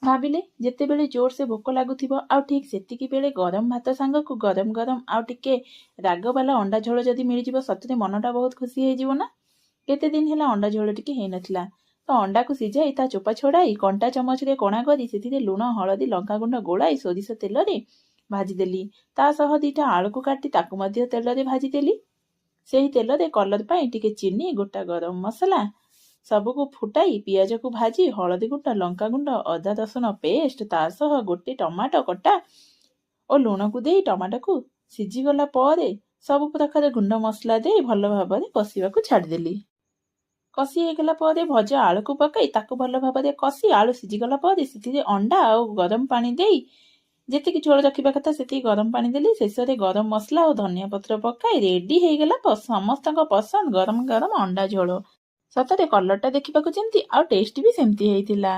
ଭାବିଲେ ଯେତେବେଳେ ଜୋରସେ ଭୋକ ଲାଗୁଥିବ ଆଉ ଠିକ୍ ସେତିକି ବେଳେ ଗରମ ଭାତ ସାଙ୍ଗକୁ ଗରମ ଗରମ ଆଉ ଟିକେ ରାଗବାଲା ଅଣ୍ଡା ଝୋଳ ଯଦି ମିଳିଯିବ ସତରେ ମନଟା ବହୁତ ଖୁସି ହେଇଯିବ ନା। କେତେ ଦିନ ହେଲା ଅଣ୍ଡା ଝୋଳ ଟିକେ ହେଇନଥିଲା। ତ ଅଣ୍ଡାକୁ ସିଝାଇ ତା ଚୋପା ଛଡ଼ାଇ କଣ୍ଟା ଚାମଚରେ କଣା କରି ସେଥିରେ ଲୁଣ ହଳଦୀ ଲଙ୍କାଗୁଣ୍ଡ ଗୋଳାଇ ସୋରିଷ ତେଲରେ ଭାଜିଦେଲି। ତା ସହ ଦିଟା ଆଳୁକୁ କାଟି ତାକୁ ମଧ୍ୟ ତେଲରେ ଭାଜିଦେଲି। ସେହି ତେଲରେ କଲର୍ ପାଇଁ ଟିକେ ଚିନି ଗୋଟା ଗରମ ମସଲା ସବୁକୁ ଫୁଟାଇ ପିଆଜକୁ ଭାଜି ହଳଦୀ ଗୁଣ୍ଡ ଲଙ୍କାଗୁଣ୍ଡ ଅଦା ରସୁଣ ପେଷ୍ଟ ତା ସହ ଗୋଟେ ଟମାଟୋ କଟା ଓ ଲୁଣକୁ ଦେଇ ଟମାଟୋକୁ ସିଝିଗଲା ପରେ ସବୁ ପ୍ରକାର ଗୁଣ୍ଡ ମସଲା ଦେଇ ଭଲ ଭାବରେ କଷିବାକୁ ଛାଡ଼ିଦେଲି। କଷି ହେଇଗଲା ପରେ ଭଜା ଆଳୁକୁ ପକାଇ ତାକୁ ଭଲ ଭାବରେ କଷି ଆଳୁ ସିଝିଗଲା ପରେ ସେଥିରେ ଅଣ୍ଡା ଆଉ ଗରମ ପାଣି ଦେଇ ଯେତିକି ଝୋଳ ରଖିବା କଥା ସେତିକି ଗରମ ପାଣି ଦେଲି। ଶେଷରେ ଗରମ ମସଲା ଓ ଧନିଆ ପତ୍ର ପକାଇ ରେଡି ହେଇଗଲା ସମସ୍ତଙ୍କ ପସନ୍ଦ ଗରମ ଗରମ ଅଣ୍ଡା ଝୋଳ। ସତରେ କଲରଟା ଦେଖିବାକୁ ଯେମିତି ଆଉ ଟେଷ୍ଟ ବି ସେମିତି ହେଇଥିଲା।